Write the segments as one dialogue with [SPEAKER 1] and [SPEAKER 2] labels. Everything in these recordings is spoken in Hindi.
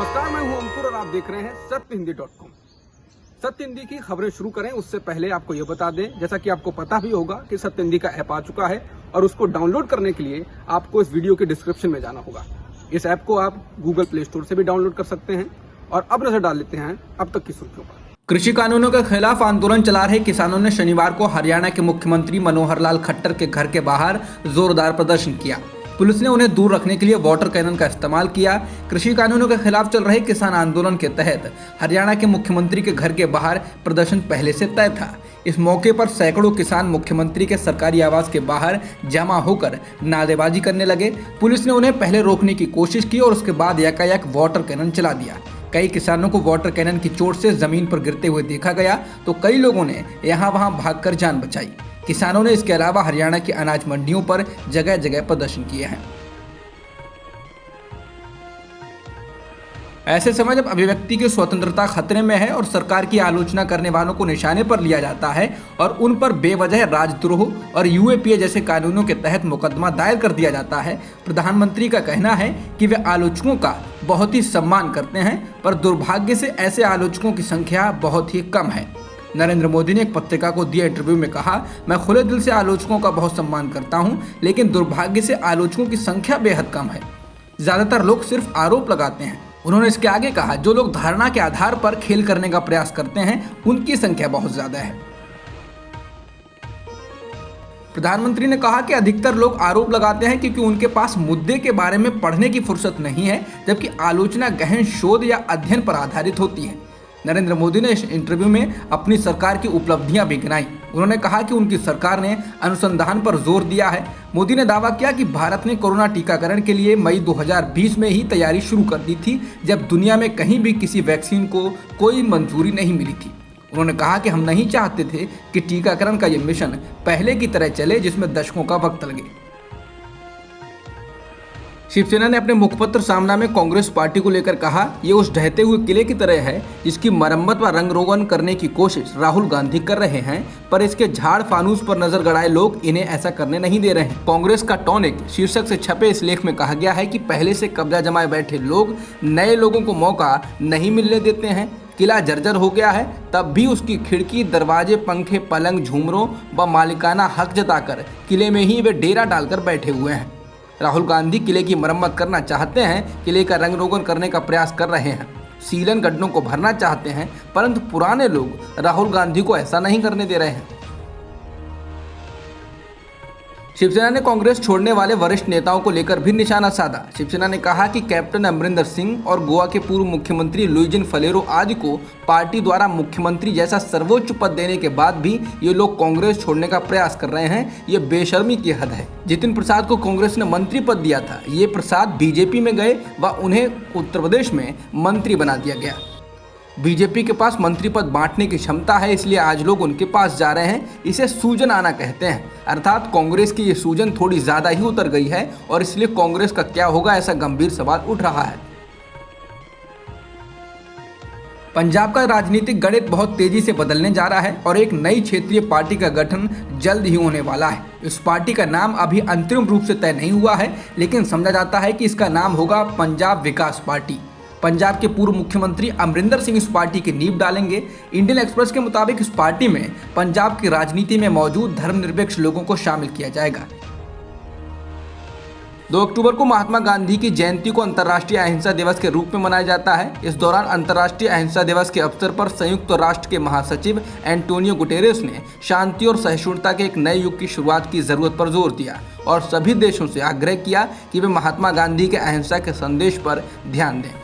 [SPEAKER 1] नमस्कार, मैं हूं अंकुर और आप देख रहे हैं सत्यहिंदी.com। सत्य हिंदी की खबरें शुरू करें उससे पहले आपको यह बता दें, जैसा कि आपको पता भी होगा कि सत्य हिंदी का ऐप आ चुका है और उसको डाउनलोड करने के लिए आपको इस वीडियो के डिस्क्रिप्शन में जाना होगा। इस ऐप को आप गूगल प्ले स्टोर से भी डाउनलोड कर सकते हैं। और अब नजर डाल लेते हैं अब तक की सुर्खियों पर।
[SPEAKER 2] कृषि कानूनों के खिलाफ आंदोलन चला रहे किसानों ने शनिवार को हरियाणा के मुख्यमंत्री मनोहर लाल खट्टर के घर के बाहर जोरदार प्रदर्शन किया। पुलिस ने उन्हें दूर रखने के लिए वाटर कैनन का इस्तेमाल किया। कृषि कानूनों के खिलाफ चल रहे किसान आंदोलन के तहत हरियाणा के मुख्यमंत्री के घर के बाहर प्रदर्शन पहले से तय था। इस मौके पर सैकड़ों किसान मुख्यमंत्री के सरकारी आवास के बाहर जमा होकर नारेबाजी करने लगे। पुलिस ने उन्हें पहले रोकने की कोशिश की और उसके बाद यकायक वाटर कैनन चला दिया। कई किसानों को वाटर कैनन की चोट से जमीन पर गिरते हुए देखा गया तो कई लोगों ने यहाँ वहाँ भागकर जान बचाई। किसानों ने इसके अलावा हरियाणा की अनाज मंडियों पर जगह जगह प्रदर्शन किए हैं। ऐसे समय जब अभिव्यक्ति की स्वतंत्रता खतरे में है और सरकार की आलोचना करने वालों को निशाने पर लिया जाता है और उन पर बेवजह राजद्रोह और यूएपीए जैसे कानूनों के तहत मुकदमा दायर कर दिया जाता है, प्रधानमंत्री का कहना है कि वे आलोचकों का बहुत ही सम्मान करते हैं, पर दुर्भाग्य से ऐसे आलोचकों की संख्या बहुत ही कम है। नरेंद्र मोदी ने एक पत्रिका को दिए इंटरव्यू में कहा, मैं खुले दिल से आलोचकों का बहुत सम्मान करता हूं, लेकिन दुर्भाग्य से आलोचकों की संख्या बेहद कम है। ज्यादातर लोग सिर्फ आरोप लगाते हैं। उन्होंने इसके आगे कहा, जो लोग धारणा के आधार पर खेल करने का प्रयास करते हैं उनकी संख्या बहुत ज्यादा है। प्रधानमंत्री ने कहा कि अधिकतर लोग आरोप लगाते हैं क्योंकि उनके पास मुद्दे के बारे में पढ़ने की फुर्सत नहीं है, जबकि आलोचना गहन शोध या अध्ययन पर आधारित होती है। नरेंद्र मोदी ने इस इंटरव्यू में अपनी सरकार की उपलब्धियां भी गिनाई। उन्होंने कहा कि उनकी सरकार ने अनुसंधान पर जोर दिया है। मोदी ने दावा किया कि भारत ने कोरोना टीकाकरण के लिए मई 2020 में ही तैयारी शुरू कर दी थी, जब दुनिया में कहीं भी किसी वैक्सीन को कोई मंजूरी नहीं मिली थी। उन्होंने कहा कि हम नहीं चाहते थे कि टीकाकरण का ये मिशन पहले की तरह चले जिसमें दशकों का वक्त लगे। शिवसेना ने अपने मुखपत्र सामना में कांग्रेस पार्टी को लेकर कहा, ये उस ढहते हुए किले की तरह है जिसकी मरम्मत व रंग रोगन करने की कोशिश राहुल गांधी कर रहे हैं, पर इसके झाड़ फानूस पर नजर गड़ाए लोग इन्हें ऐसा करने नहीं दे रहे हैं। कांग्रेस का टॉनिक शीर्षक से छपे इस लेख में कहा गया है कि पहले से कब्जा जमाए बैठे लोग नए लोगों को मौका नहीं मिलने देते हैं। किला जर्जर हो गया है, तब भी उसकी खिड़की, दरवाजे, पंखे, पलंग, झूमरों व मालिकाना हक जताकर किले में ही वे डेरा डालकर बैठे हुए हैं। राहुल गांधी किले की मरम्मत करना चाहते हैं, किले का रंग रोगन करने का प्रयास कर रहे हैं, सीलन गड्ढों को भरना चाहते हैं, परंतु पुराने लोग राहुल गांधी को ऐसा नहीं करने दे रहे हैं। शिवसेना ने कांग्रेस छोड़ने वाले वरिष्ठ नेताओं को लेकर भी निशाना साधा। शिवसेना ने कहा कि कैप्टन अमरिंदर सिंह और गोवा के पूर्व मुख्यमंत्री लुइजन फलेरो आदि को पार्टी द्वारा मुख्यमंत्री जैसा सर्वोच्च पद देने के बाद भी ये लोग कांग्रेस छोड़ने का प्रयास कर रहे हैं। ये बेशर्मी की हद है। जितिन प्रसाद को कांग्रेस ने मंत्री पद दिया था, ये प्रसाद बीजेपी में गए व उन्हें उत्तर प्रदेश में मंत्री बना दिया गया। बीजेपी के पास मंत्री पद बांटने की क्षमता है, इसलिए आज लोग उनके पास जा रहे हैं। इसे सूजन आना कहते हैं, अर्थात कांग्रेस की ये सूजन थोड़ी ज्यादा ही उतर गई है और इसलिए कांग्रेस का क्या होगा, ऐसा गंभीर सवाल उठ रहा है। पंजाब का राजनीतिक गणित बहुत तेजी से बदलने जा रहा है और एक नई क्षेत्रीय पार्टी का गठन जल्द ही होने वाला है। इस पार्टी का नाम अभी अंतरिम रूप से तय नहीं हुआ है, लेकिन समझा जाता है कि इसका नाम होगा पंजाब विकास पार्टी। पंजाब के पूर्व मुख्यमंत्री अमरिंदर सिंह इस पार्टी की नींव डालेंगे। इंडियन एक्सप्रेस के मुताबिक इस पार्टी में पंजाब की राजनीति में मौजूद धर्मनिरपेक्ष लोगों को शामिल किया जाएगा। 2 अक्टूबर को महात्मा गांधी की जयंती को अंतर्राष्ट्रीय अहिंसा दिवस के रूप में मनाया जाता है। इस दौरान अंतर्राष्ट्रीय अहिंसा दिवस के अवसर पर संयुक्त राष्ट्र के महासचिव एंटोनियो गुटेरेस ने शांति और सहिष्णुता के एक नए युग की शुरुआत की जरूरत पर जोर दिया और सभी देशों से आग्रह किया कि वे महात्मा गांधी के अहिंसा के संदेश पर ध्यान दें।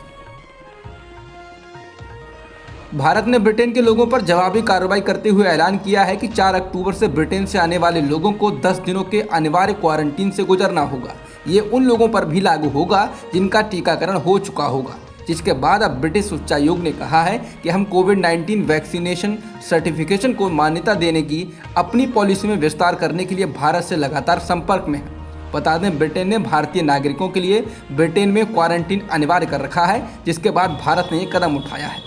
[SPEAKER 2] भारत ने ब्रिटेन के लोगों पर जवाबी कार्रवाई करते हुए ऐलान किया है कि 4 अक्टूबर से ब्रिटेन से आने वाले लोगों को 10 दिनों के अनिवार्य क्वारंटीन से गुजरना होगा। ये उन लोगों पर भी लागू होगा जिनका टीकाकरण हो चुका होगा, जिसके बाद अब ब्रिटिश उच्चायोग ने कहा है कि हम कोविड-19 वैक्सीनेशन सर्टिफिकेशन को मान्यता देने की अपनी पॉलिसी में विस्तार करने के लिए भारत से लगातार संपर्क में है। बता दें, ब्रिटेन ने भारतीय नागरिकों के लिए ब्रिटेन में क्वारंटीन अनिवार्य कर रखा है, जिसके बाद भारत ने ये कदम उठाया है।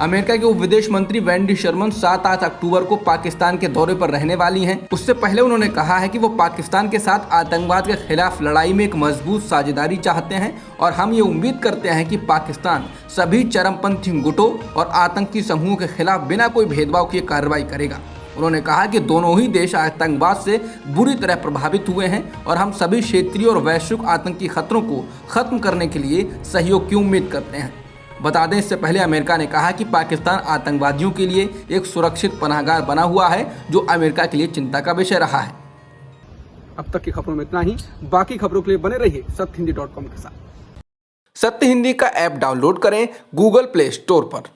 [SPEAKER 2] अमेरिका के उप विदेश मंत्री वेंडी शर्मन 7-8 अक्टूबर को पाकिस्तान के दौरे पर रहने वाली हैं। उससे पहले उन्होंने कहा है कि वो पाकिस्तान के साथ आतंकवाद के खिलाफ लड़ाई में एक मजबूत साझेदारी चाहते हैं और हम ये उम्मीद करते हैं कि पाकिस्तान सभी चरमपंथी गुटों और आतंकी समूहों के खिलाफ बिना कोई भेदभाव किए कार्रवाई करेगा। उन्होंने कहा कि दोनों ही देश आतंकवाद से बुरी तरह प्रभावित हुए हैं और हम सभी क्षेत्रीय और वैश्विक आतंकी खतरों को खत्म करने के लिए सहयोग की उम्मीद करते हैं। बता दें, इससे पहले अमेरिका ने कहा कि पाकिस्तान आतंकवादियों के लिए एक सुरक्षित पनाहगाह बना हुआ है, जो अमेरिका के लिए चिंता का विषय रहा है।
[SPEAKER 1] अब तक की खबरों में इतना ही। बाकी खबरों के लिए बने रहिए सत्यहिंदी.com के साथ।
[SPEAKER 2] सत्य हिंदी का ऐप डाउनलोड करें गूगल प्ले स्टोर पर।